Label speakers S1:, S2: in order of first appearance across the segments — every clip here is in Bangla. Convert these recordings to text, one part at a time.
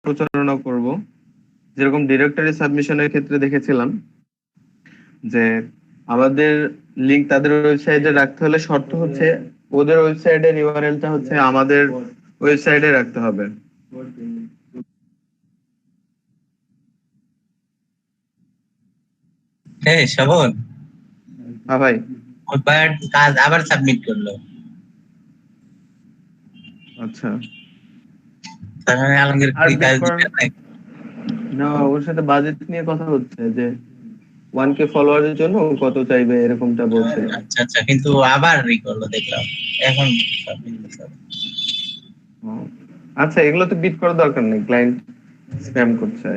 S1: প্রচারণা করব। যেরকম ডিরেক্টরি সাবমিশনের ক্ষেত্রে দেখেছিলাম যে আমাদের লিংক তাদের ওয়েবসাইটে রাখতে হলে শর্ত হচ্ছে ওদের ওয়েবসাইটের ইউআরএলটা হচ্ছে আমাদের ওয়েবসাইটে রাখতে হবে।
S2: হ্যাঁ শ্রবণ,
S1: হ্যাঁ ভাই।
S2: ওই পার্ট কাজ আবার সাবমিট করলো।
S1: আচ্ছা।
S2: তার মানে আলমগীর
S1: আর
S2: কি কাজ
S1: বিটকয়েন
S2: দিবে নাই?
S1: না, ওর সাথে বাজেট নিয়ে কথা হচ্ছে যে 1K ফলোয়ারের জন্য কত চাইবে এরকমটা বলছিল।
S2: আচ্ছা আচ্ছা, কিন্তু আবার রি করলো দেখলাম এখন সাবমিট করতে হবে।
S1: ও, আচ্ছা, এগুলো তো বিট করার দরকার নেই, ক্লায়েন্ট স্প্যাম করছে।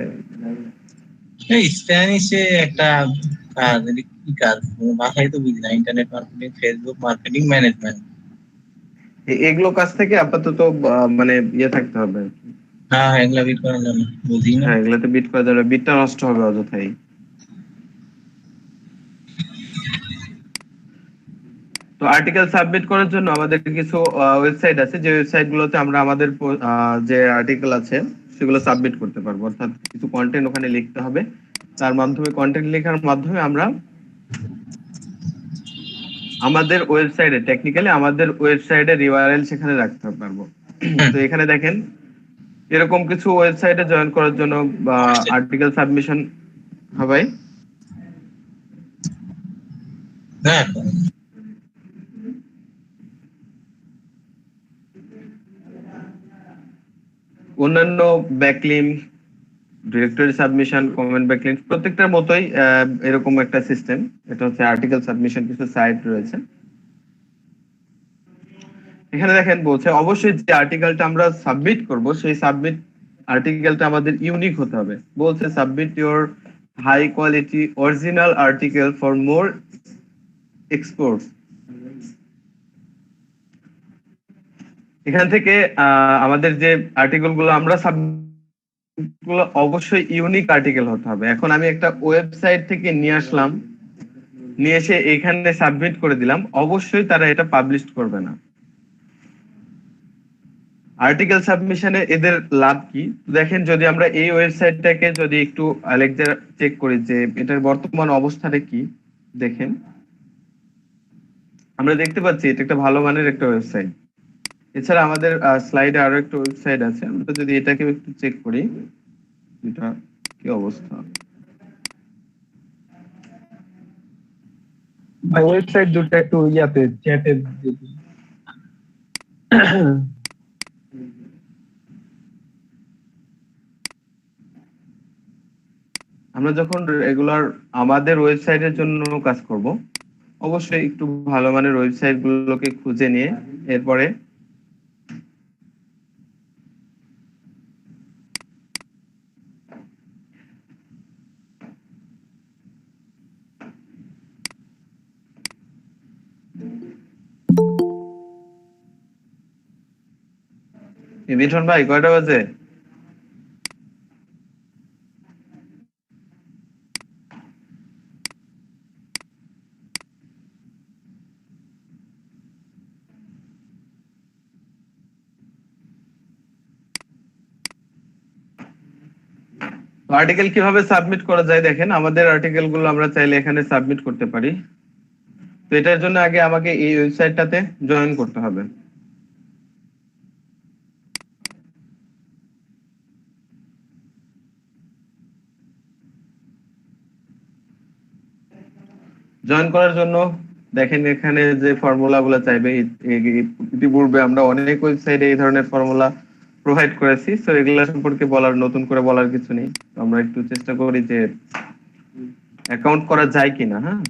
S2: এই স্প্যানিশে একটা কাজ, এটা কি কাজ মাথায় তো বুঝি না। Internet marketing, Facebook marketing management.
S1: এগুলো কাছ থেকে আপাতত মানে ইয়ে থাকতে হবে।
S2: হ্যাঁ এগুলা বিট করার জন্য বুঝি না।
S1: হ্যাঁ, এগুলাতে বিট করা যাবে, বিটটা নষ্ট হবে অযথাই। তো আর্টিকেল সাবমিট করার জন্য আমাদের কিছু ওয়েবসাইট আছে, যে ওয়েবসাইট গুলোতে আমরা আমাদের যে আর্টিকেল আছে সেগুলো সাবমিট করতে পারবো। অর্থাৎ কিছু কন্টেন্ট ওখানে লিখতে হবে, তার মাধ্যমে কন্টেন্ট লেখার মাধ্যমে আমরা আমাদের ওয়েবসাইটে টেকনিক্যালি আমাদের ওয়েবসাইটের ইউআরএল সেখানে রাখতে পারবো। তো এখানে দেখেন এরকম কিছু ওয়েবসাইটে জয়েন করার জন্য বা আর্টিকেল সাবমিশন হবে।
S2: হ্যাঁ
S1: অন্যান্য backlink, directory submission, comment backlink প্রত্যেকটার মতোই এরকম একটা সিস্টেম। এটা হচ্ছে আর্টিকেল সাবমিশন, কিছু সাইট রয়েছে। এখানে দেখেন বলছে অবশ্যই যে আর্টিকেলটা আমরা সাবমিট করব সেই সাবমিট আর্টিকেলটা আমাদের ইউনিক হতে হবে। বলছে submit your high quality original article for more export. এখান থেকে আমাদের যে আর্টিকেল গুলো আমরা গুলো অবশ্যই ইউনিক আর্টিকেল হতে হবে। এখন আমি একটা ওয়েবসাইট থেকে নিয়ে আসলাম, নিয়ে এসে এখানে সাবমিট করে দিলাম, অবশ্যই তারা এটা পাবলিশ করবে না। আর্টিকেল সাবমিশনে এদের লাভ কি দেখেন, যদি আমরা এই ওয়েবসাইটটাকে যদি একটু আরেকটা চেক করি যে এটার বর্তমান অবস্থাটা কি দেখেন, আমরা দেখতে পাচ্ছি এটা একটা ভালো মানের একটা ওয়েবসাইট। এছাড়া আমাদের স্লাইডে আরো একটা ওয়েবসাইট আছে, আমরা যদি এটাকে একটু চেক করি এটা কি অবস্থা।
S3: ওয়েবসাইট দুটো একটু ইয়াতে চ্যাটে
S1: আমরা যখন রেগুলার আমাদের ওয়েবসাইটের জন্য কাজ করব, অবশ্যই একটু ভালো মানের ওয়েবসাইট গুলোকে খুঁজে নিয়ে এরপরে মিঠুন ভাই কয়টা বাজে? আর্টিকেল কিভাবে সাবমিট করা যায় দেখেন, আমাদের আর্টিকেল গুলো আমরা চাইলে এখানে সাবমিট করতে পারি। তো এটার জন্য আগে আমাকে এই ওয়েবসাইটটাতে জয়েন করতে হবে। জয়েন করার জন্য দেখেন এখানে যে ফর্মুলা গুলো চাইবে, ইতিপূর্বে আমরা অনেক ওয়েবসাইটে এই ধরনের ফর্মুলা প্রোভাইড করেছি, তো এগুলা সম্পর্কে নতুন করে বলার কিছু নেই। তো আমরা একটু চেষ্টা করি যে অ্যাকাউন্ট করা যায় কিনা। হ্যাঁ,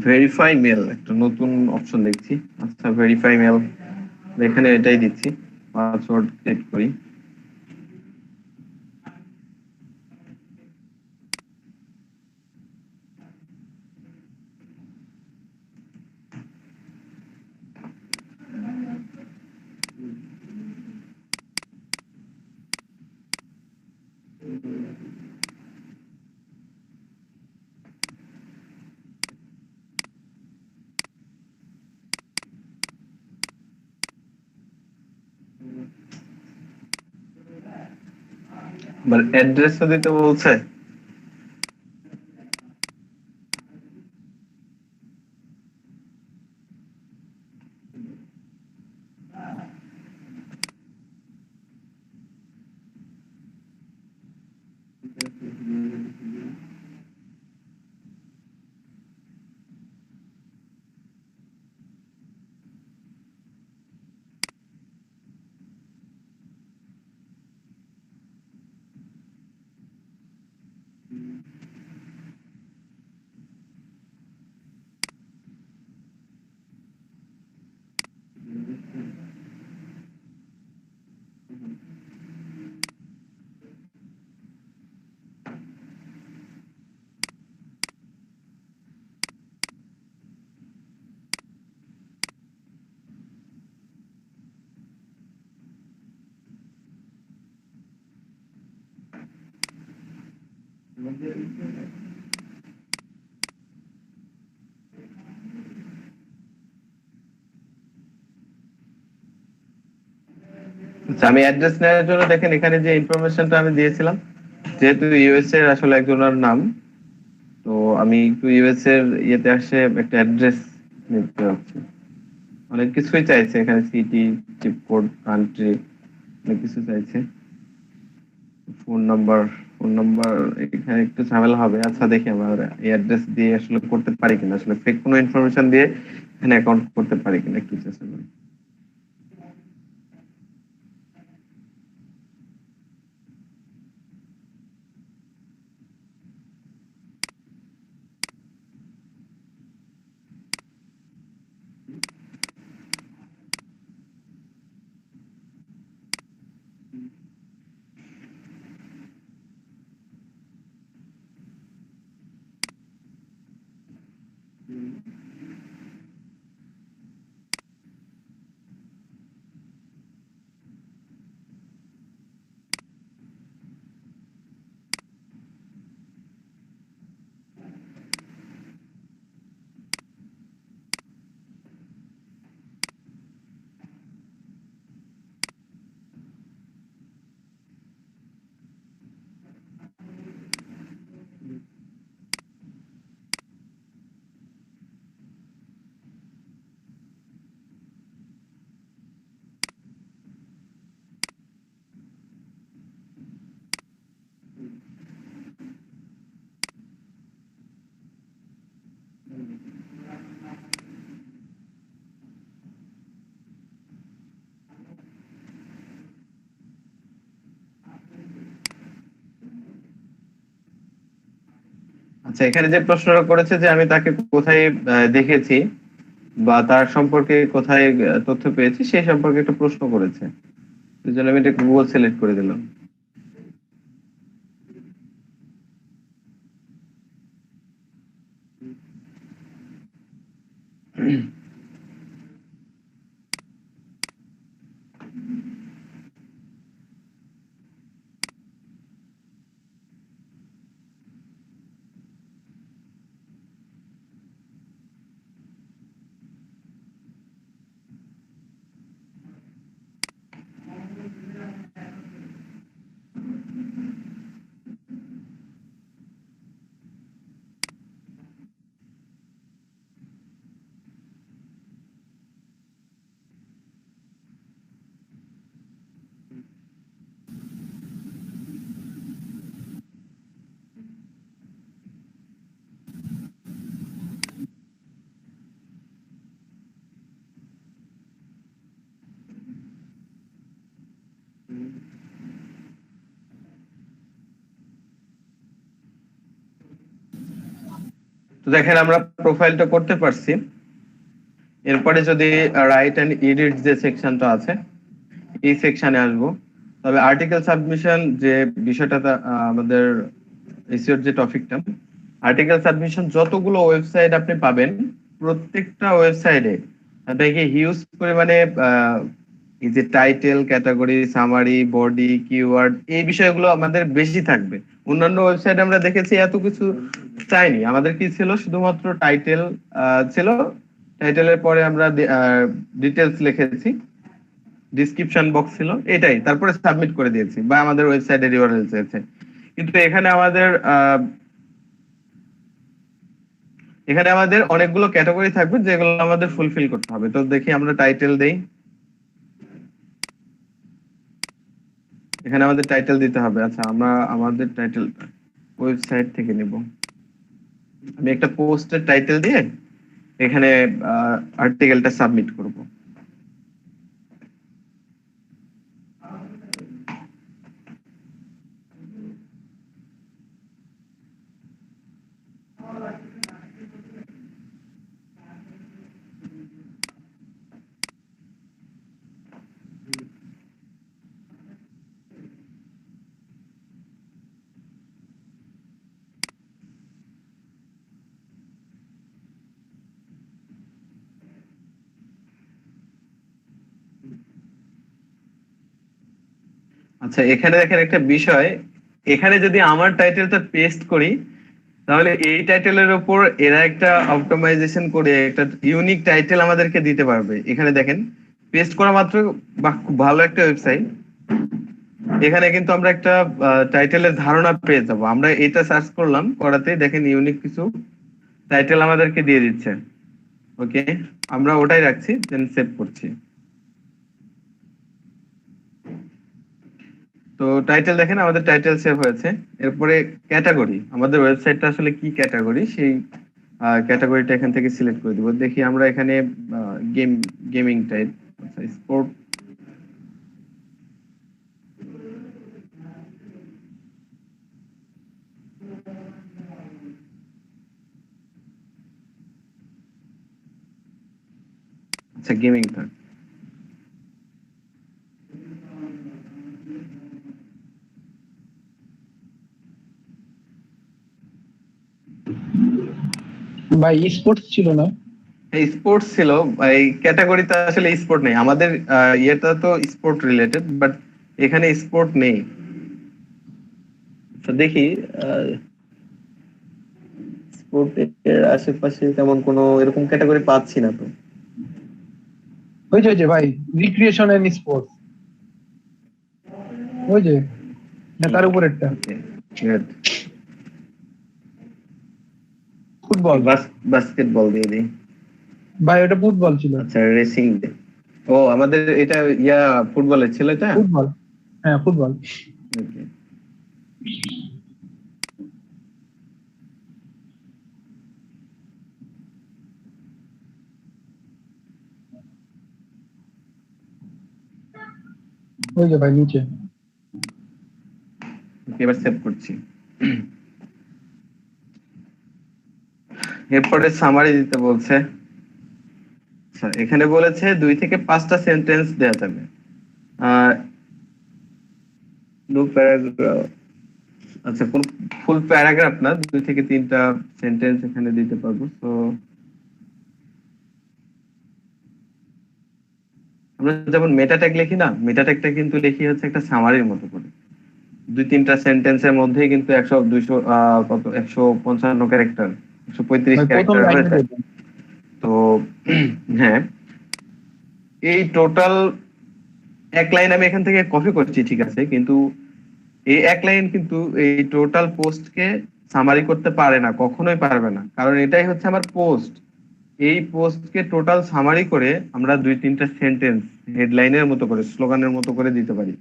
S1: ভেরিফাই মেল একটা নতুন অপশন দেখছি। আচ্ছা, ভেরিফাই মেল, এখানে এটাই দিচ্ছি, পাসওয়ার্ড ক্রিয়েট করি। মানে অ্যাড্রেসও দিতে বলছে। আচ্ছা, আমি অ্যাড্রেস নেওয়ার জন্য দেখেন এখানে যে ইনফরমেশনটা আমি দিয়েছিলাম, যেহেতু ইউএসএ এর আসলে একজনের নাম, তো আমি একটু ইউএসএ এর ইয়েতে আসে একটা অ্যাড্রেস নিতে হচ্ছে। অনেক কিছুই চাইছে এখানে, সিটি, চিপ কোড, কান্ট্রি, অনেক কিছু চাইছে। ফোন নাম্বার এখানে একটু ঝামেলা হবে। আচ্ছা, দেখি আমার এই অ্যাড্রেস দিয়ে আসলে করতে পারি কিনা, আসলে ফেক কোনো ইনফরমেশন দিয়ে এখানে অ্যাকাউন্ট করতে পারি কিনা একটু চেষ্টা করি। আচ্ছা, এখানে যে প্রশ্নটা করেছে যে আমি তাকে কোথায় দেখেছি বা তার সম্পর্কে কোথায় তথ্য পেয়েছি, সেই সম্পর্কে একটা প্রশ্ন করেছে। এই জন্য আমি এটা গুগল সিলেক্ট করে দিলাম। তো দেখেন আমরা প্রোফাইলটা করতে পারছি। এরপরে যদি রাইট এন্ড এডিট যে সেকশনটা আছে, এই সেকশনে আসবো। তবে আর্টিকেল সাবমিশন যে বিষয়টা, আমাদের এসইওর যে টপিকটা, আর্টিকেল সাবমিশন যতগুলো ওয়েবসাইট আপনি পাবেন, প্রত্যেকটা ওয়েবসাইটে আপনাকে হিউজ পরিমাণে এই যে title, category, summary, body, keyword, এই বিষয়গুলো আমাদের বেশি থাকবে। অন্যান্য ওয়েবসাইটে আমরা দেখেছি এত কিছু চাইনি, আমাদের কি ছিল, শুধুমাত্র টাইটেল ছিল, টাইটেলের পরে আমরা ডিটেলস লিখেছি, ডিসক্রিপশন বক্স ছিল, এটাই, তারপরে সাবমিট করে দিয়েছি বা আমাদের ওয়েবসাইটের ইউআরএল চেয়েছে। কিন্তু এখানে আমাদের অনেকগুলো ক্যাটাগরি থাকবে যেগুলো আমাদের ফুলফিল করতে হবে। তো দেখি আমরা টাইটেল দেই, এখানে আমাদের টাইটেল দিতে হবে। আচ্ছা, আমরা আমাদের টাইটেল ওয়েবসাইট থেকে নিব। আমি একটা পোস্টের টাইটেল দিয়ে এখানে আর্টিকেলটা সাবমিট করব। আচ্ছা, এখানে দেখেন একটা বিষয়, এখানে যদি আমার টাইটেলটা পেস্ট করি তাহলে এই টাইটেলের উপর এরা একটা অপটিমাইজেশন করে একটা ইউনিক টাইটেল আমাদেরকে দিতে পারবে। এখানে দেখেন পেস্ট করা মাত্র, বাহ, খুব ভালো একটা ওয়েবসাইট। এখানে কিন্তু আমরা একটা টাইটেলের ধারণা পেয়ে যাবো। আমরা এটা সার্চ করলাম, করাতে দেখেন ইউনিক কিছু টাইটেল আমাদেরকে দিয়ে দিচ্ছে। ওকে, আমরা ওটাই রাখছি, দেন সেভ করছি। তো টাইটেল দেখেন আমাদের টাইটেল সেভ হয়েছে। এরপরে ক্যাটাগরি, আমাদের ওয়েবসাইটটা আসলে কি ক্যাটাগরি সেই ক্যাটাগরিটা এখান থেকে সিলেক্ট করে দিব। দেখি আমরা এখানে গেমিং টাইপ, আচ্ছা স্পোর্ট, আচ্ছা গেমিং থাক।
S3: ভাই স্পোর্টস ছিল না?
S1: স্পোর্টস ছিল, এই ক্যাটাগরিতে আসলে স্পোর্ট নেই আমাদের। ইয়েটা তো স্পোর্ট রিলেটেড, বাট এখানে স্পোর্ট নেই। তো দেখি স্পোর্টের আশেপাশে তেমন কোনো এরকম ক্যাটাগরি পাচ্ছি না তো।
S3: ওই যে ভাই রিক্রিয়েশন এন্ড স্পোর্টস, ওই যে তার উপরেরটা ফুটবল।
S1: বাস্কেটবল দিয়ে দিই।
S3: ভাই ওটা ফুটবল ছিল।
S1: আচ্ছা রেসিং, ও আমাদের এটা ফুটবলের ছিল এটা।
S3: ফুটবল, হ্যাঁ ফুটবল।
S1: Okay.
S3: ওই যে ভাই নিচে।
S1: এবার সেভ করছি। এরপরে সামারি দিতে বলছে। আচ্ছা, এখানে বলেছে 2 থেকে 5টা সেন্টেন্স দেওয়া যাবে। নো প্যারাগ্রাফ, আচ্ছা কোন ফুল প্যারাগ্রাফ না, 2 থেকে 3টা সেন্টেন্স এখানে দিতে পারবো। তো আমরা যেমন মেটা ট্যাগ লিখি না, মেটা ট্যাগটা কিন্তু লিখি হচ্ছে একটা সামারির মতো করে। 2-3টা সেন্টেন্সের মধ্যেই কিন্তু 100-200 কত 155 ক্যারেক্টার, 135
S3: প্রথম
S1: ক্যারেক্টার হয়ে
S3: লাইনে
S1: যায়। তো হ্যাঁ, এই টোটাল এক লাইন আমি এখান থেকে কপি করছি, ঠিক আছে, কিন্তু এই এক লাইন কিন্তু এই টোটাল পোস্টকে সামারি করতে পারে না, কখনোই পারবে না, কারণ এটাই হচ্ছে আমার পোস্ট। এই পোস্টকে টোটাল সামারি করে আমরা 2-3টা সেন্টেন্স হেডলাইনের মতো করে, স্লোগানের মতো করে দিতে পারি।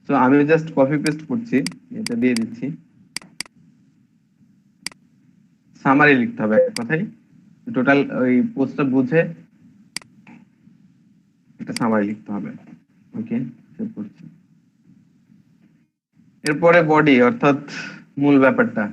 S1: তো আমি জাস্ট কপি পেস্ট করছি, এটা দিয়ে দিচ্ছি। সামারি লিখতে হবে এক কথাই, টোটাল ওই পোস্টটা বুঝে একটা সামারি লিখতে হবে। ওকে, সেভ করছি। এরপরে বডি, অর্থাৎ মূল ব্যাপারটা।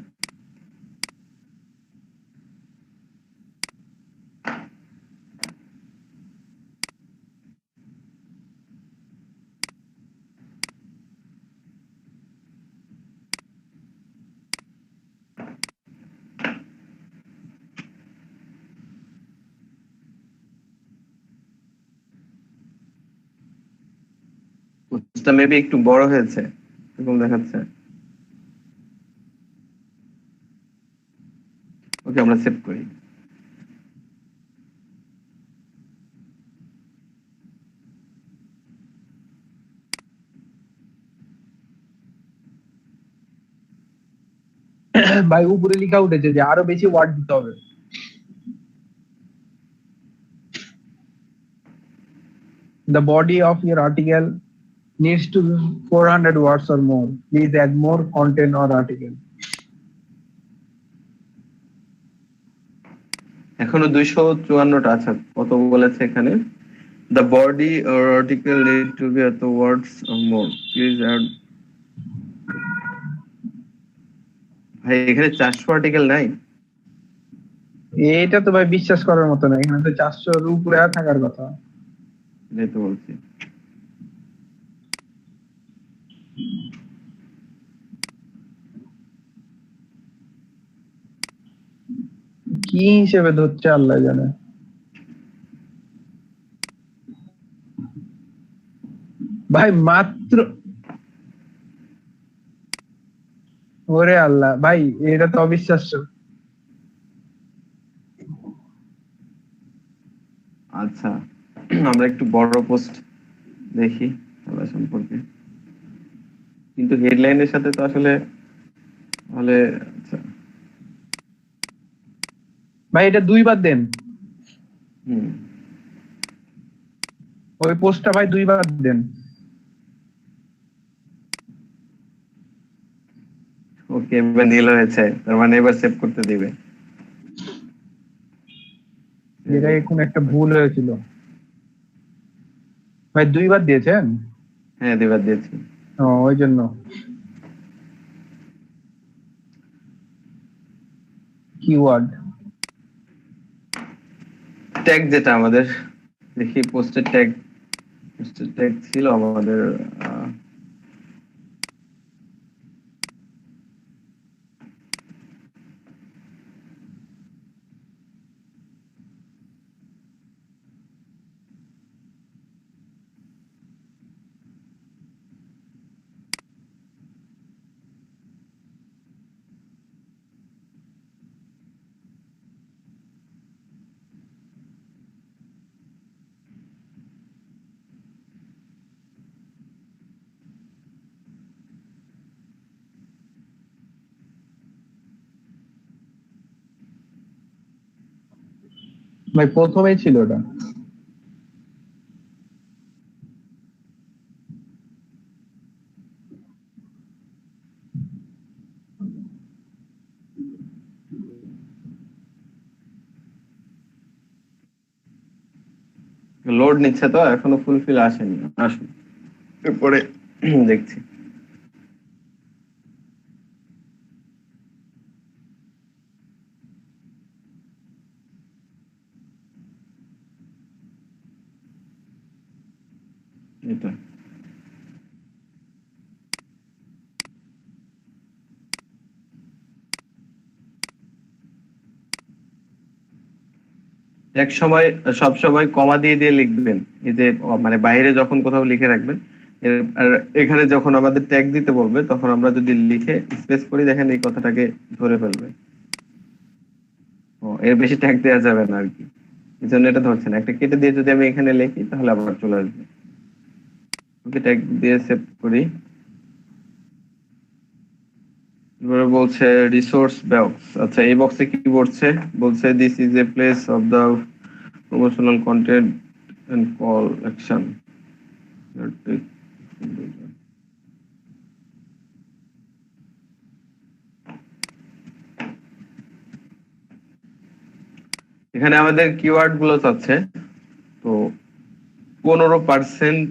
S1: পোস্টটা মেবি একটু বড় হয়েছে, এরকম দেখাচ্ছে। ওকে, আমরা সেভ করি।
S3: ভাই উপরে লেখা উঠেছে যে আরো বেশি ওয়ার্ড দিতে হবে। The body of your article needs to be 400 words or more. Please add more content or article.
S1: এখনো 254টা আছে, কত বলেছে এখানে? The body or article need to be at the words or more. Please add. ভাই এখানে 400 আর্টিকেল নাই।
S3: এটা তো ভাই বিশ্বাস করার মতো না, এখানে তো 400 এর উপরে থাকার কথা।
S1: এই তো বলছি।
S3: কি হিসেবে ধরছে আল্লাহ জানে। ভাই মাত্র, ওরে আল্লাহ ভাই এটা তো অবিশ্বাস্য।
S1: আচ্ছা, আমরা একটু বড় পোস্ট দেখি খেলা সম্পর্কে, কিন্তু হেডলাইনের সাথে তো আসলে তাহলে আচ্ছা
S3: ভাই এটা 2 বার দেন,
S1: হুম
S3: ওই পোস্টটা ভাই 2 বার দেন।
S1: ওকে, এবার নীল হয়েছে, তার মানে এবার সেভ করতে দিবে।
S3: এটা এখন একটা ভুল হয়েছিল ভাই, 2 বার দিয়েছেন।
S1: হ্যাঁ, দুইবার দিয়েছি।
S3: ওই জন্য। কিওয়ার্ড
S1: ট্যাগ যেটা আমাদের, দেখি পোস্টের ট্যাগ ছিল আমাদের
S3: ভাই প্রথমেই ছিল ওটা।
S1: লোড নিচ্ছে, তো এখনো ফুলফিল আসেনি। আসুন এরপরে দেখছি। এটা এক সময় সব সময় কমা দিয়ে দিয়ে লিখবেন, এই যে মানে বাইরে যখন কোথাও লিখে রাখবেন। আর এখানে যখন আমাদের ট্যাগ দিতে বলবে তখন আমরা যদি লিখে স্পেস করি, দেখেন এই কথাটাকে ধরে ফেলবে। এর বেশি ট্যাগ দেওয়া যাবে না আর কি, এই জন্য এটা ধরছে না। একটা কেটে দিয়ে যদি আমি এখানে লিখি তাহলে আবার চলে আসবে। ওকে, ট্যাগ দিয়ে সেভ করি। এবারে বলছে রিসোর্স বক্স। আচ্ছা, এই বক্সে কি বলছে? বলছে this is a place of the promotional content and call action. এখানে আমাদের কিওয়ার্ড গুলো চাচ্ছে, তো 15%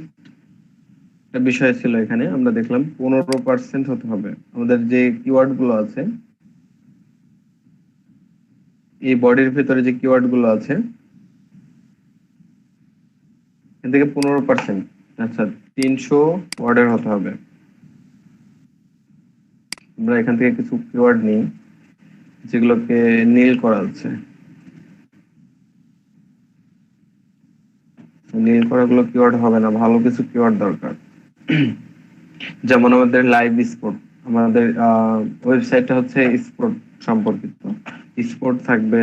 S1: বিষয় ছিল এখানে, আমরা দেখলাম 15% হতে হবে আমাদের যে কিওয়ার্ড গুলো আছে। এই বডির ভিতরে যে কিওয়ার্ড গুলো আছে এখান থেকে 15%, আচ্ছা 300 ওয়ার্ডের হতে হবে। আমরা এখান থেকে কিছু কিওয়ার্ড নিই যেগুলোকে নীল করা আছে। নীল করাগুলো কিওয়ার্ড হবে না, ভালো কিছু কিওয়ার্ড দরকার। যেমন আমাদের লাইভ স্পোর্ট, আমাদের ওয়েবসাইটটা হচ্ছে স্পোর্ট সম্পর্কিত। স্পোর্ট থাকবে,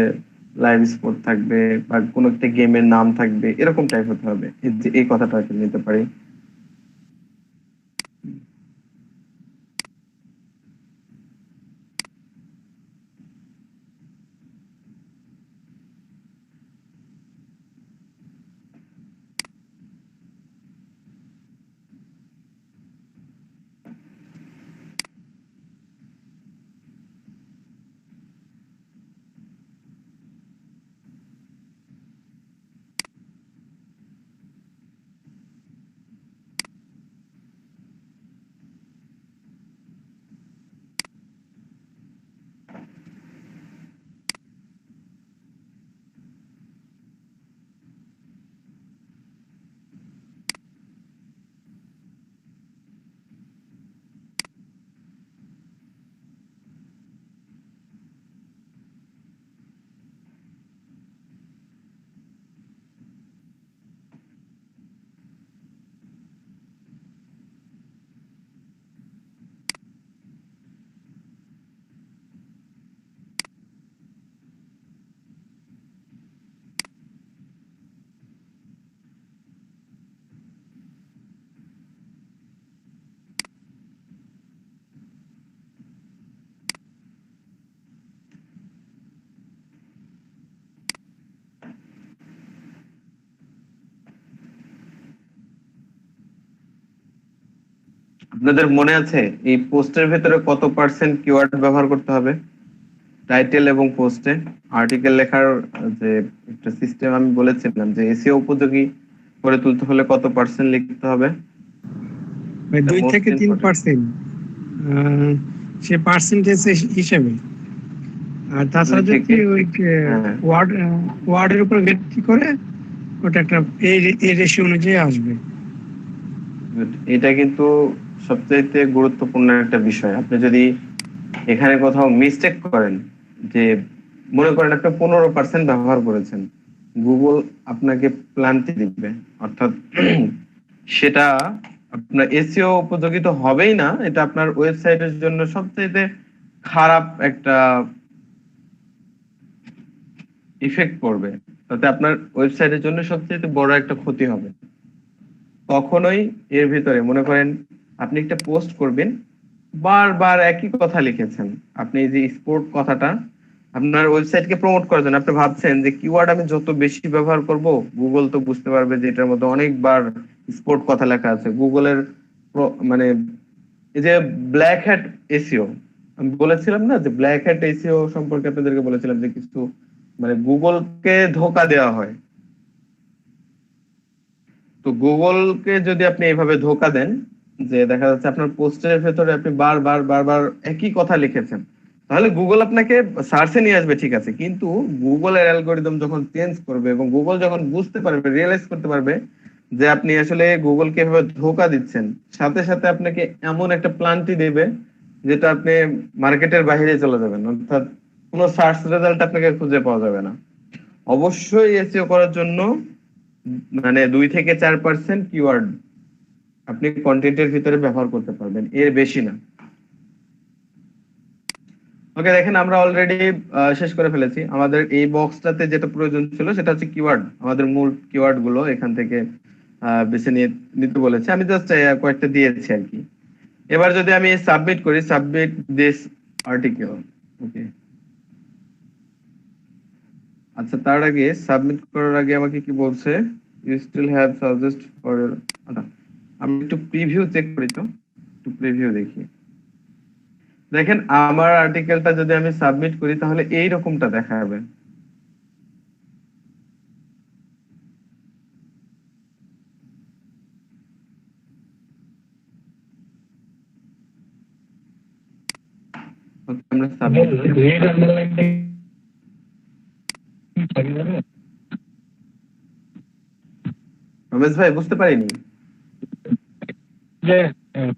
S1: লাইভ স্পোর্ট থাকবে, বা কোনো একটা গেমের নাম থাকবে, এরকম টাইপ হতে হবে। এই কথাটা নিতে পারি। আপনাদের মনে আছে এই পোস্টের ভেতরে কত পার্সেন্ট কিওয়ার্ড ব্যবহার করতে হবে? টাইটেল এবং পোস্টে আর্টিকেল লেখার যে একটা সিস্টেম আমি বলেছিলাম যে এসইও উপযোগী করে তুলতে হলে কত পার্সেন্ট লিখতে হবে?
S4: 2 থেকে 3%, সে পার্সেন্টেজ হিসেবে। আর তাছাড়া
S1: 2
S4: যদি
S1: থেকে,
S4: ওই
S1: হ্যাঁ।
S4: ওয়ার্ডের উপর ভিত্তি করে ওটা একটা এই রেশিও অনুযায়ী আসবে।
S1: এটা কিন্তু সবচাইতে গুরুত্বপূর্ণ একটা বিষয়। আপনি যদি এখানে কোথাও মিস্টেক করেন, যে মনে করেন আপনি 15% ব্যবহার করেছেন, গুগল আপনাকে প্লান্টি দিবে, অর্থাৎ সেটা আপনার এসইও উপযোগী তো হবেই না, এটা আপনার ওয়েবসাইটের জন্য সবচাইতে খারাপ একটা ইফেক্ট পড়বে, তাতে আপনার ওয়েবসাইটের জন্য সবচেয়ে বড় একটা ক্ষতি হবে। কখনোই এর ভিতরে মনে করেন আপনি একটা পোস্ট করবেন, বারবার একই কথা লিখেছেন, আপনি এই যে স্পোর্ট কথাটা আপনার ওয়েবসাইটকে প্রমোট করার জন্য আপনি ভাবছেন যে কিওয়ার্ড আমি যত বেশি ব্যবহার করব, গুগল তো বুঝতে পারবে যে এটার মধ্যে অনেকবার স্পোর্ট কথা লেখা আছে। গুগলের মানে এই যে ব্ল্যাক হ্যাট এসইও, আমি বলেছিলাম না যে ব্ল্যাক হ্যাট এসইও সম্পর্কে আপনাদেরকে বলেছিলাম যে কিছু মানে গুগলকে ধোকা দেওয়া হয়। তো গুগলকে যদি আপনি এইভাবে ধোকা দেন যে দেখা যাচ্ছে আপনার পোস্টের ভেতরে আপনি বারবার বারবার একই কথা লিখেছেন, তাহলে গুগল আপনাকে সার্চে নিয়ে আসবে, ঠিক আছে, কিন্তু গুগলের অ্যালগোরিদম যখন চেঞ্জ করবে এবং গুগল যখন বুঝতে পারবে, রিয়েলাইজ করতে পারবে যে আপনি আসলে গুগলকে এভাবে ধোকা দিচ্ছেন, সাথে সাথে আপনাকে এমন একটা প্লান্টি দেবে যেটা আপনি মার্কেটের বাইরে চলে যাবেন, অর্থাৎ কোনো সার্চ রেজাল্ট আপনাকে খুঁজে পাওয়া যাবে না। অবশ্যই এসইও করার জন্য মানে 2 থেকে 4% কিওয়ার্ড আপনি কন্টেন্টের ভিতরে ব্যবহার করতে পারবেন, এর বেশি না। ওকে, দেখেন আমরা অলরেডি শেষ করে ফেলেছি। আমাদের এই বক্সটাতে যেটা প্রয়োজন ছিল সেটা হচ্ছে কিওয়ার্ড, আমাদের মূল কিওয়ার্ড গুলো এখান থেকে বেছে নিয়ে নিতে বলেছে, আমি জাস্ট কয়েকটা দিয়েছি আর কি। এবার যদি আমি সাবমিট করি, সাবমিট দিস আর্টিকেল, ওকে। আচ্ছা, তার আগে সাবমিট করার আগে আমাকে কি বলছে, you still have suggest for, আচ্ছা আমি একটু প্রিভিউ চেক করি, তো একটু প্রিভিউ দেখি। দেখেন আমার আর্টিকেলটা যদি আমি সাবমিট করি তাহলে এই রকমটা দেখাবে। আমরা সাবমিট, রমেশ ভাই বুঝতে পারিনি।
S5: যে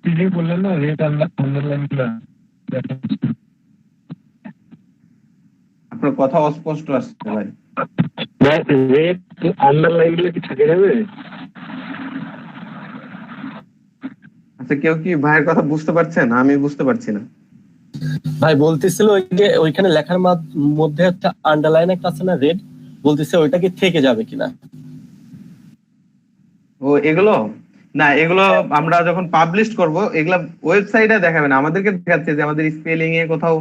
S5: প্রিভিউ বললেন না, রেড আন্ডারলাইনগুলো
S1: আপনার কথা অস্পষ্ট আসছে ভাই।
S5: রেড আন্ডারলাইনগুলো কি থেকে যাবে?
S1: আচ্ছা, কেউ কি ভাইয়ের কথা বুঝতে পারছেন? আমি বুঝতে পারছি না।
S6: ভাই বলতেছিল ওই যে ওইখানে লেখার মধ্যে একটা আন্ডারলাইন একটা আছে না, রেড, বলতেছে ওইটা কি থেকে যাবে কিনা।
S1: ও এগুলো না, এগুলো আমরা যখন পাবলিশ করব এগুলা ওয়েবসাইটে দেখাবে না, আমাদেরকে দেখাচ্ছে যে আমাদের স্পেলিং এ কোথাও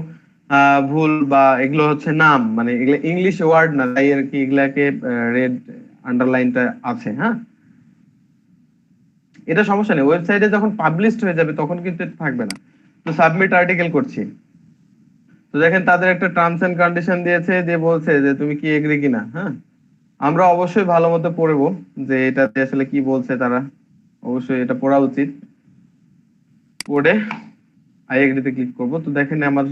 S1: ভুল বা এগুলো হচ্ছে নাম, মানে এগুলো ইংলিশ ওয়ার্ড না, তাই আর কি এগুলাকে রেড আন্ডারলাইনটা আছে। হ্যাঁ, এটা সমস্যা নেই, ওয়েবসাইটে যখন পাবলিশড হয়ে যাবে তখন কিন্তু এটা থাকবে না। তো সাবমিট আর্টিকেল করছি, তো দেখেন তাদের একটা টার্মস এন্ড কন্ডিশন দিয়েছে, যে বলছে যে তুমি কি এগ্রি কিনা। হ্যাঁ, আমরা অবশ্যই ভালো মতো পড়বো যে এটাতে আসলে কি বলছে তারা, অবশ্যই এটা পড়া উচিত। পড়ে আই এগ্রিতে ক্লিক করব। তো দেখেন আমার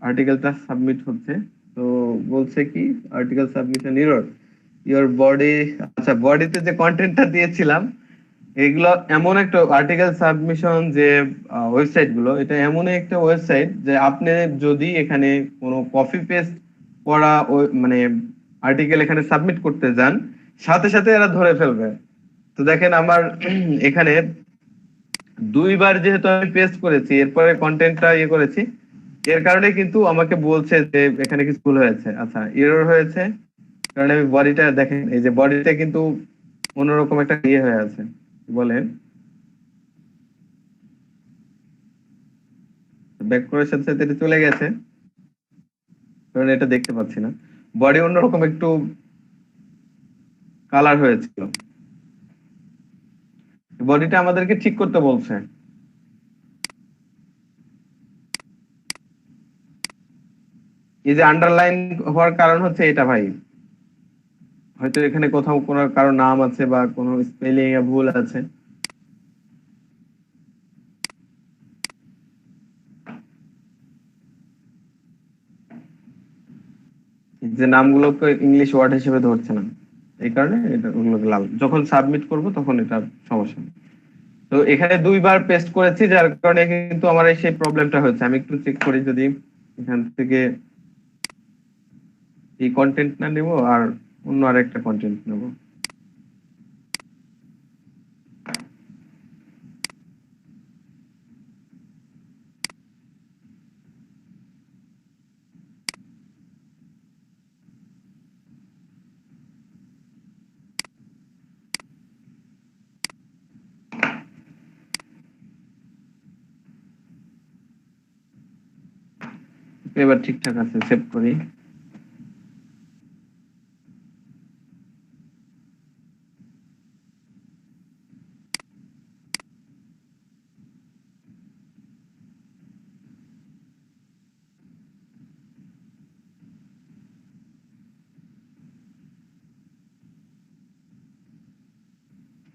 S1: আর্টিকেলটা সাবমিট হচ্ছে। তো বলছে কি article submission error, your body, আচ্ছা বডিতে যে কন্টেন্টটা দিয়েছিলাম এগুলো এমন একটা আর্টিকেল সাবমিশন যে ওয়েবসাইট গুলো, এটা এমন একটা ওয়েবসাইট যে আপনি যদি এখানে কোনো কপি পেস্ট করা মানে আর্টিকেল এখানে সাবমিট করতে যান, সাথে সাথে এরা ধরে ফেলবে। তো দেখেন আমার এখানে 2বার যেহেতু আমি পেস্ট করেছি, এরপরে কন্টেন্টটা ইয়ে করেছি, এর কারণে কিন্তু আমাকে বলছে যে এখানে কিছু ভুল হয়েছে। আচ্ছা, এরর হয়েছে কারণ আমি বডিটা দেখেন, এই যে বডিটা কিন্তু অন্যরকম একটা ইয়ে হয়ে আছে, বলেন ব্যাক করার সাথে সাথে এটা চলে গেছে, কারণ এটা দেখতে পাচ্ছি না, বডি অন্যরকম একটু কালার হয়েছিল। বডিটা আমাদেরকে ঠিক করতে বলছে, এই যে আন্ডারলাইন হওয়ার কারণ হচ্ছে এটা ভাই, হয়তো এখানে কোথাও কোনো কারো নাম আছে বা কোনো স্পেলিং এ ভুল আছে। যে নামগুলোকে ইংলিশ ওয়ার্ড হিসেবে ধরছে না, এই কারণে এটা ওগুলোকে লাল। যখন সাবমিট করব তখন এটা সমস্যা নেই। তো এখানে দুইবার পেস্ট করেছি, যার কারণে কিন্তু আমার এই সেই প্রবলেমটা হয়েছে। আমি একটু চেক করি যদি এখান থেকে এই কন্টেন্ট না নেব আর অন্য আরেকটা কন্টেন্ট নেব। এবার ঠিকঠাক আছে, সেভ করি।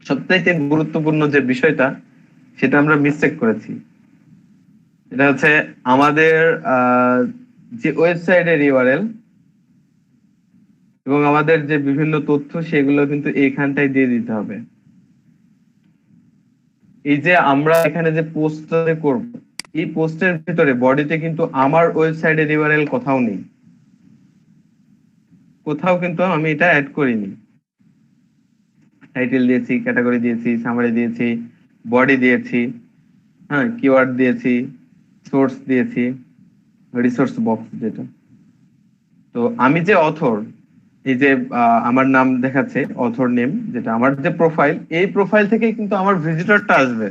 S1: সবচাইতে গুরুত্বপূর্ণ যে বিষয়টা, সেটা আমরা মিসটেক করেছি। এটা হচ্ছে আমাদের যে ওয়েবসাইটের ইউআরএল এবং আমাদের যে বিভিন্ন তথ্য, সেগুলো কিন্তু এইখানটায় দিয়ে দিতে হবে। এই যে আমরা এখানে যে পোস্ট করব, এই পোস্টের ভিতরে বডিতে কিন্তু আমার ওয়েবসাইটের ইউআরএল কোথাও নেই, কোথাও কিন্তু আমি এটা অ্যাড করিনি। টাইটেল দিয়েছি, ক্যাটাগরি দিয়েছি, সামারি দিয়েছি, বডি দিয়েছি, হ্যাঁ, কিওয়ার্ড দিয়েছি, সোর্স দিয়েছি, রিসোর্স বক্স যেটা। তো আমি যে অথর, এই যে আমার নাম দেখাচ্ছে অথর নেম, যেটা আমার যে প্রোফাইল, এই প্রোফাইল থেকে কিন্তু আমার ভিজিটরটা আসবে।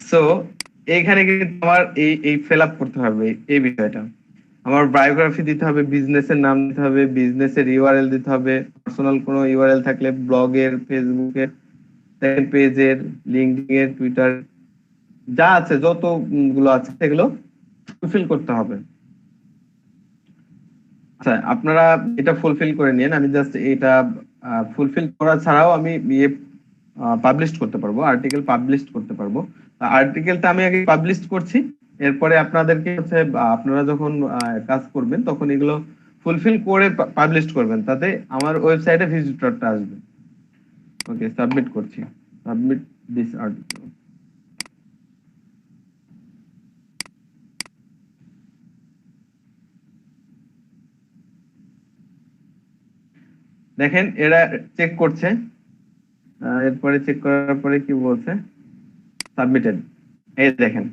S1: সো এইখানে কিন্তু আমার এই ফিল আপ করতে হবে এই বিষয়টা। আমার বায়োগ্রাফি দিতে হবে, বিজনেসের নাম দিতে হবে, বিজনেসের ইউআরএল দিতে হবে, পার্সোনাল কোনো ইউআরএল থাকলে ব্লগের, ফেসবুকের, পেজের, লিঙ্কডইন এর, টুইটার, যা আছে যত গুলো আছে সেগুলো ফুলফিল করতে হবে। আচ্ছা, আপনারা এটা ফুলফিল করে নিন। আমি জাস্ট এটা ফুলফিল করা ছাড়াও আমি ইয়ে পাবলিশ করতে পারবো, আর্টিকেল পাবলিশ করতে পারবো। আর্টিকেলটা আমি আগে পাবলিশ করছি, এরপরে আপনাদেরকে হচ্ছে আপনারা যখন কাজ করবেন তখন এগুলো ফুলফিল করে পাবলিশ করবেন, তাতে আমার ওয়েবসাইটে ভিজিটরটা আসবে। ওকে, সাবমিট করছি। Submit this article. দেখেন এরা চেক করছে, এরপরে চেক করার পরে কি বলছে, সাবমিটেড। এই দেখেন,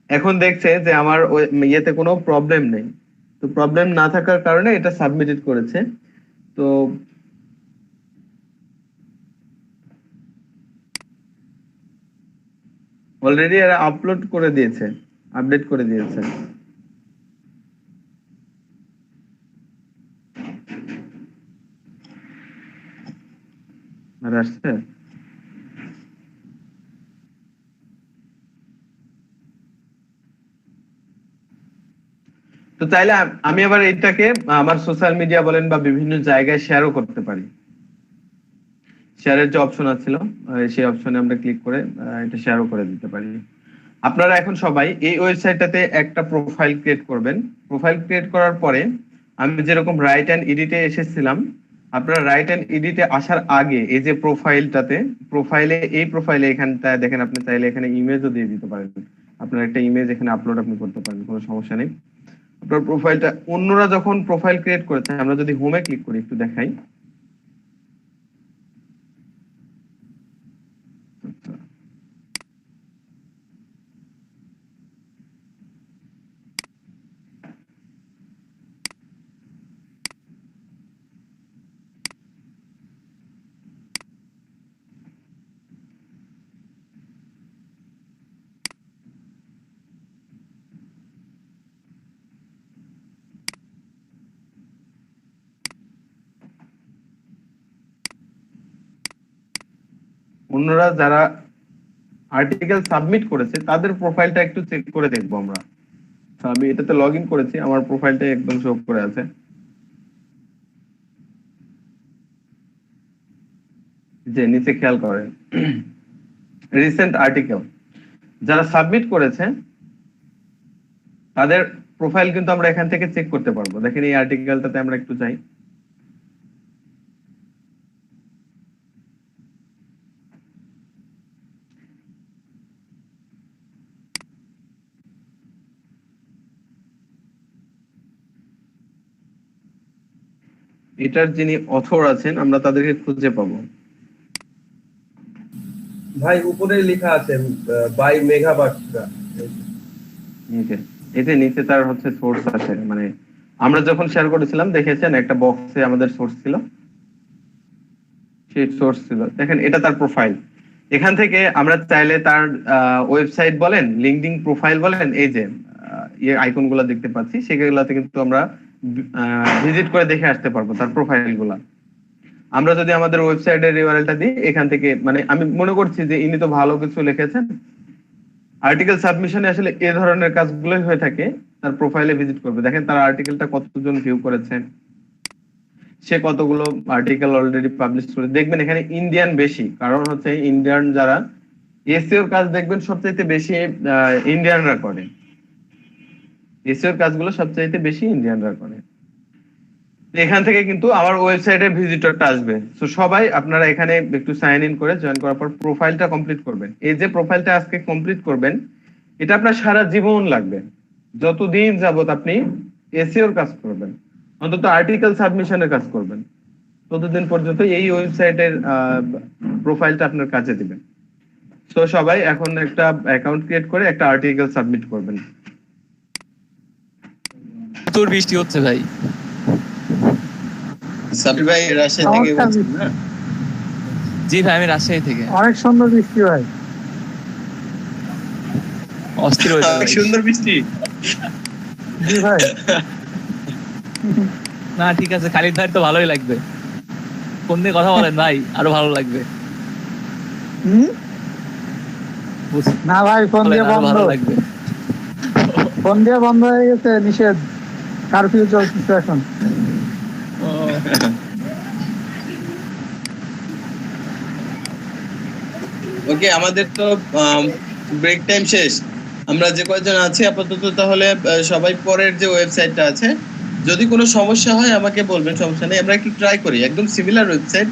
S1: এখন দেখছে যে আমার ইয়েতে কোনো প্রবলেম নেই। তো প্রবলেম না থাকার কারণে এটা সাবমিটেড করেছে। তো অলরেডি এরা আপলোড করে দিয়েছে, আপডেট করে দিয়েছে। আর আসছে। তো চাইলে আমি আবার এটাকে আমার সোশ্যাল মিডিয়া বলেন বা বিভিন্ন জায়গায় শেয়ারও করতে পারি। শেয়ারের যে অপশন আছে, সেই অপশনে আমরা ক্লিক করে এটা শেয়ারও করে দিতে পারি। আপনারা এখন সবাই এই ওয়েবসাইটটাতে একটা প্রোফাইল ক্রিয়েট করবেন। প্রোফাইল ক্রিয়েট করার পরে আমি যেরকম রাইট অ্যান্ড এডিটে এসেছিলাম, আপনারা রাইট অ্যান্ড এডিটে আসার আগে এই যে প্রোফাইলটাতে, এই প্রোফাইলে এখানটায় দেখেন, আপনি চাইলে এখানে ইমেজও দিয়ে দিতে পারেন। আপনার একটা ইমেজ এখানে আপলোড আপনি করতে পারেন, কোনো সমস্যা নেই। আপনার প্রোফাইলটা অন্যরা যখন প্রোফাইল ক্রিয়েট করেছে, আমরা যদি হোমে ক্লিক করি একটু দেখাই। অন্যরা যারা আর্টিকেল সাবমিট করেছে তাদের প্রোফাইলটা একটু চেক করে দেখবো আমরা। তো আমি এটাতে লগ ইন করেছি, আমার প্রোফাইলটা একদম শো করে আছে। যে নিচে খেয়াল করেন রিসেন্ট আর্টিকেল যারা সাবমিট করেছে তাদের প্রোফাইল কিন্তু আমরা এখান থেকে চেক করতে পারবো। দেখেন এই আর্টিকেলটাতে আমরা একটু যাই, এটার যিনি অথর আছেন আমরা তাদেরকে খুঁজে পাবো।
S7: ভাই উপরে লেখা আছে বাই মেঘা বাট্টা।
S1: এতে নিচে তার হচ্ছে সোর্স আছে, মানে আমরা যখন শেয়ার করেছিলাম দেখেছেন একটা বক্সে আমাদের সোর্স ছিল, সেই সোর্স ছিল। দেখেন এটা তার প্রোফাইল। এখান থেকে আমরা চাইলে তার ওয়েবসাইট বলেন, লিঙ্কডিন প্রোফাইল বলেন, এই যে আইকন গুলা দেখতে পাচ্ছি সেগুলাতে কিন্তু আমরা ভিজিট করে দেখে আসতে পারবো তার প্রোফাইল গুলা। আমরা যদি আমাদের ওয়েবসাইটের ইউআরএলটা দিই এখান থেকে, মানে আমি মনে করছি যে ইনি তো ভালো কিছু লিখেছেন। আর্টিকেল সাবমিশনে আসলে এই ধরনের কাজগুলোই হয়ে থাকে। তার প্রোফাইলে ভিজিট করবে, দেখেন তার আর্টিকেলটা কতজন ভিউ করেছেন, সে কতগুলো আর্টিকেল অলরেডি পাবলিশ করে। দেখবেন এখানে ইন্ডিয়ান বেশি, কারণ হচ্ছে ইন্ডিয়ান যারা এসইওর কাজ দেখবেন সবচাইতে বেশি ইন্ডিয়ানরা করে, এসইওর কাজগুলো সবচাইতে বেশি ইন্ডিয়ানরা করে। এখান থেকে কিন্তু আমার ওয়েবসাইটের ভিজিটরটা আসবে। তো সবাই আপনারা এখানে একটু সাইন ইন করে জয়েন করার পর প্রোফাইলটা কমপ্লিট করবেন। এই যে প্রোফাইলটা আজকে কমপ্লিট করবেন এটা আপনার সারা জীবন লাগবে, যতদিন যাবত আপনি এসইওর কাজ করবেন, অন্তত আর্টিকেল সাবমিশনের কাজ করবেন, ততদিন পর্যন্ত এই ওয়েবসাইটের প্রোফাইলটা আপনার কাজে দিবে। তো সবাই এখন একটা অ্যাকাউন্ট ক্রিয়েট করে একটা আর্টিকেল সাবমিট করবেন।
S8: তোর বৃষ্টি হচ্ছে ভাই।
S2: সাবির ভাই রাজশাহী থেকে বলছেন না?
S8: জি ভাই আমি রাজশাহী থেকে।
S3: অনেক সুন্দর বৃষ্টি ভাই।
S8: অস্থির হয়ে
S2: অনেক সুন্দর বৃষ্টি।
S3: জি ভাই।
S8: না ঠিক আছে, খালিদ ভাই তো ভালোই লাগবে। ফোন দিয়ে কথা বলেন ভাই, আরো ভালো লাগবে।
S3: না ভাই ফোন দিয়ে বন্ধ,
S8: ভালো লাগবে।
S3: ফোন দিয়ে বন্ধ হয়ে গেছে, নিষেধ, কারফিউ চলছে এখন।
S2: ওকে, আমাদের তো ব্রেক টাইম শেষ। আমরা যে কয়জন আছি আপাতত তাহলে সবাই পরের যে ওয়েবসাইটটা আছে, যদি কোনো সমস্যা হয় আমাকে বলবেন, সমস্যা নেই। আমরা একটু ট্রাই করি, একদম সিমিলার ওয়েবসাইট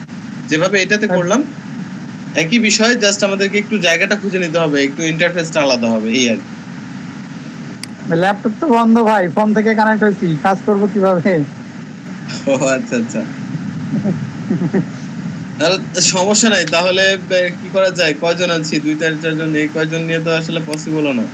S2: যেভাবে এটাতে করলাম একই বিষয়, জাস্ট আমাদেরকে একটু জায়গাটা খুঁজে নিতে হবে, একটু ইন্টারফেসটা আলাদা হবে, এই আর কি।
S3: ল্যাপটপ তো বন্ধ ভাই, ফোন থেকে কানেক্ট হয়েছি, কাজ করবো কিভাবে?
S2: ও আচ্ছা আচ্ছা, সমস্যা নাই। তাহলে কি করা যায়, কয়জন আছি? 2-4 জন, এই কয়জন নিয়ে তো আসলে পসিবল না।